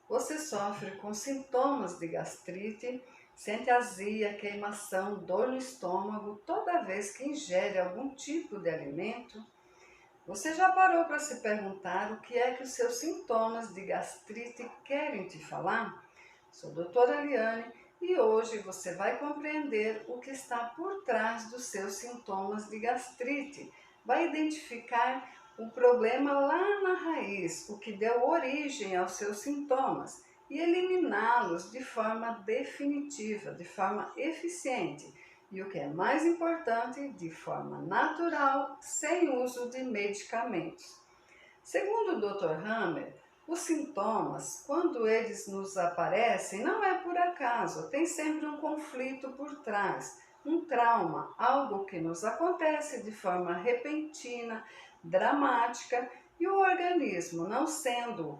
Você sofre com sintomas de gastrite, sente azia, queimação, dor no estômago toda vez que ingere algum tipo de alimento? Você já parou para se perguntar o que é que os seus sintomas de gastrite querem te falar? Sou a doutora Liane e hoje você vai compreender o que está por trás dos seus sintomas de gastrite. Vai identificar o problema lá na raiz, o que deu origem aos seus sintomas e eliminá-los de forma definitiva, de forma eficiente. E o que é mais importante, de forma natural, sem uso de medicamentos. Segundo o Dr. Hammer, os sintomas, quando eles nos aparecem, não é por acaso, tem sempre um conflito por trás, um trauma, algo que nos acontece de forma repentina, dramática, e o organismo, não sendo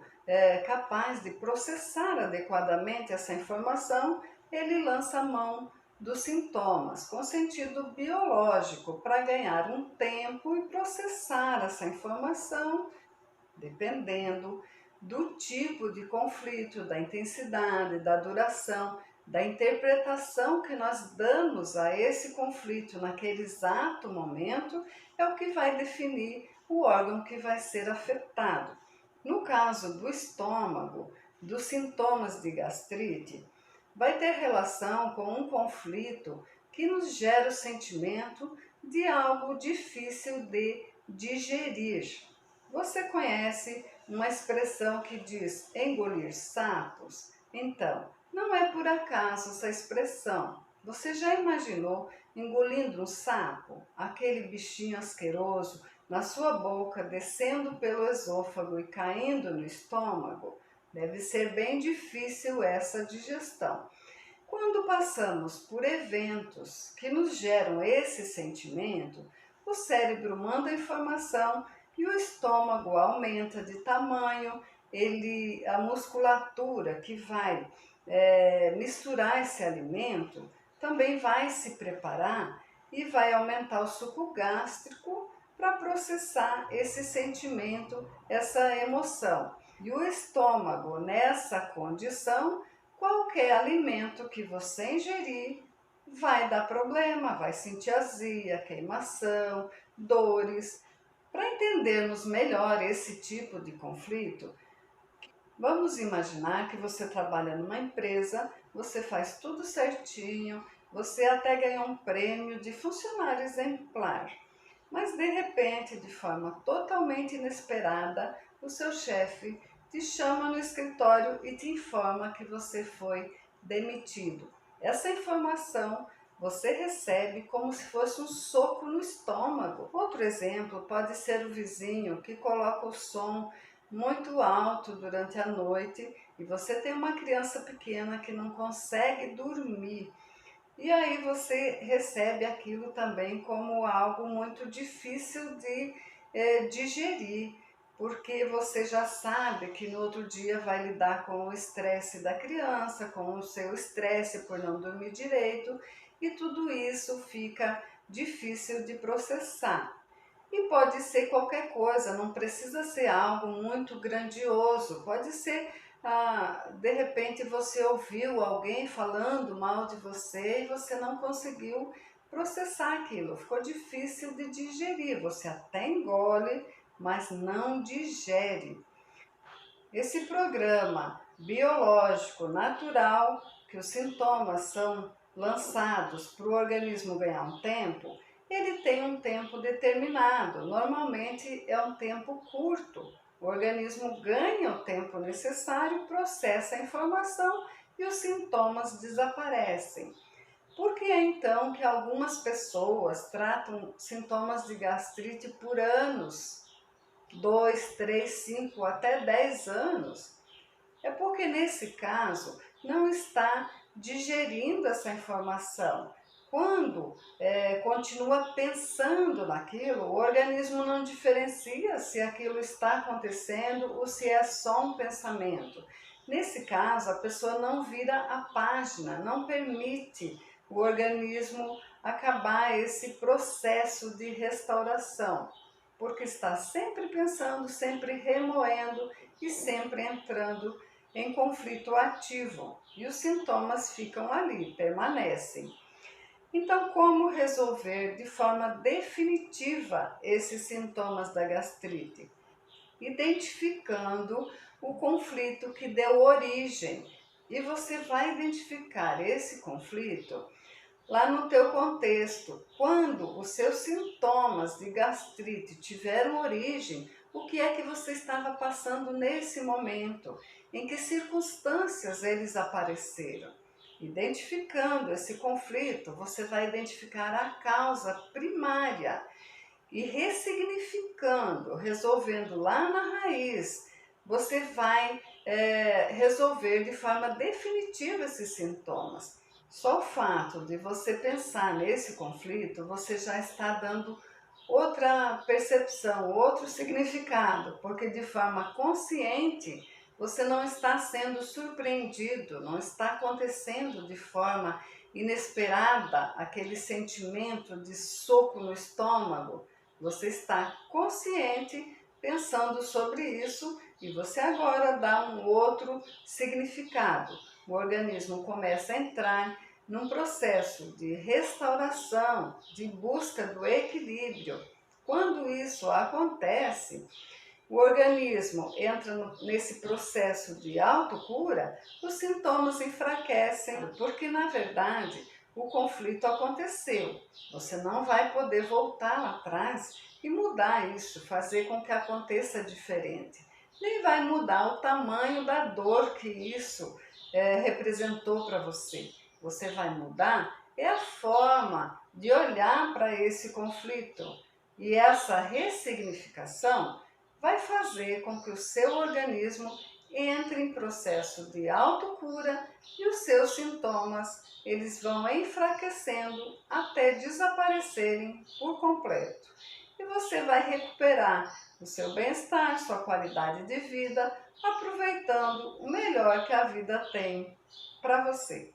capaz de processar adequadamente essa informação, ele lança a mão dos sintomas, com sentido biológico, para ganhar um tempo e processar essa informação dependendo do tipo de conflito, da intensidade, da duração, da interpretação que nós damos a esse conflito naquele exato momento, é o que vai definir o órgão que vai ser afetado. No caso do estômago, dos sintomas de gastrite, vai ter relação com um conflito que nos gera o sentimento de algo difícil de digerir. Você conhece uma expressão que diz engolir sapos? Então, não é por acaso essa expressão. Você já imaginou engolindo um sapo, aquele bichinho asqueroso, na sua boca, descendo pelo esôfago e caindo no estômago? Deve ser bem difícil essa digestão. Quando passamos por eventos que nos geram esse sentimento, o cérebro manda informação e o estômago aumenta de tamanho, a musculatura que vai misturar esse alimento também vai se preparar e vai aumentar o suco gástrico para processar esse sentimento, essa emoção. E o estômago, nessa condição, qualquer alimento que você ingerir vai dar problema, vai sentir azia, queimação, dores. Para entendermos melhor esse tipo de conflito, vamos imaginar que você trabalha numa empresa, você faz tudo certinho, você até ganhou um prêmio de funcionário exemplar. Mas de repente, de forma totalmente inesperada, o seu chefe te chama no escritório e te informa que você foi demitido. Essa informação você recebe como se fosse um soco no estômago. Outro exemplo pode ser o vizinho que coloca o som muito alto durante a noite e você tem uma criança pequena que não consegue dormir. E aí você recebe aquilo também como algo muito difícil de digerir, porque você já sabe que no outro dia vai lidar com o estresse da criança, com o seu estresse por não dormir direito, e tudo isso fica difícil de processar. E pode ser qualquer coisa, não precisa ser algo muito grandioso, pode ser, de repente você ouviu alguém falando mal de você e você não conseguiu processar aquilo, ficou difícil de digerir, você até engole, mas não digere. Esse programa biológico natural, que os sintomas são lançados para o organismo ganhar um tempo, ele tem um tempo determinado, normalmente é um tempo curto. O organismo ganha o tempo necessário, processa a informação e os sintomas desaparecem. Por que é então que algumas pessoas tratam sintomas de gastrite por anos? 2, 3, 5, até 10 anos, é porque nesse caso não está digerindo essa informação. Quando continua pensando naquilo, o organismo não diferencia se aquilo está acontecendo ou se é só um pensamento. Nesse caso, a pessoa não vira a página, não permite o organismo acabar esse processo de restauração, porque está sempre pensando, sempre remoendo e sempre entrando em conflito ativo e os sintomas ficam ali, permanecem. Então, como resolver de forma definitiva esses sintomas da gastrite? Identificando o conflito que deu origem. E você vai identificar esse conflito lá no teu contexto. Quando os seus sintomas de gastrite tiveram origem, o que é que você estava passando nesse momento? Em que circunstâncias eles apareceram? Identificando esse conflito, você vai identificar a causa primária e ressignificando, resolvendo lá na raiz, você vai resolver de forma definitiva esses sintomas. Só o fato de você pensar nesse conflito, você já está dando outra percepção, outro significado, porque de forma consciente você não está sendo surpreendido, não está acontecendo de forma inesperada aquele sentimento de soco no estômago. Você está consciente pensando sobre isso e você agora dá um outro significado. O organismo começa a entrar num processo de restauração, de busca do equilíbrio. Quando isso acontece, o organismo entra nesse processo de autocura, os sintomas enfraquecem, porque na verdade o conflito aconteceu. Você não vai poder voltar lá atrás e mudar isso, fazer com que aconteça diferente. Nem vai mudar o tamanho da dor que isso representou para você. Você vai mudar é a forma de olhar para esse conflito. E essa ressignificação vai fazer com que o seu organismo entre em processo de autocura e os seus sintomas eles vão enfraquecendo até desaparecerem por completo. E você vai recuperar o seu bem-estar, sua qualidade de vida, aproveitando o melhor que a vida tem para você.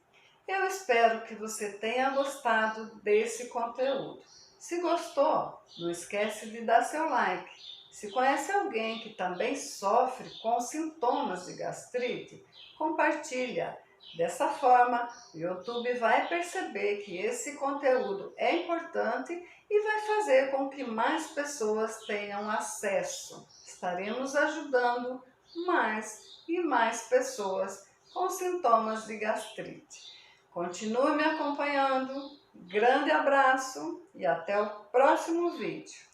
Eu espero que você tenha gostado desse conteúdo. Se gostou, não esquece de dar seu like. Se conhece alguém que também sofre com sintomas de gastrite, compartilha. Dessa forma, o YouTube vai perceber que esse conteúdo é importante e vai fazer com que mais pessoas tenham acesso. Estaremos ajudando mais e mais pessoas com sintomas de gastrite. Continue me acompanhando. Grande abraço e até o próximo vídeo.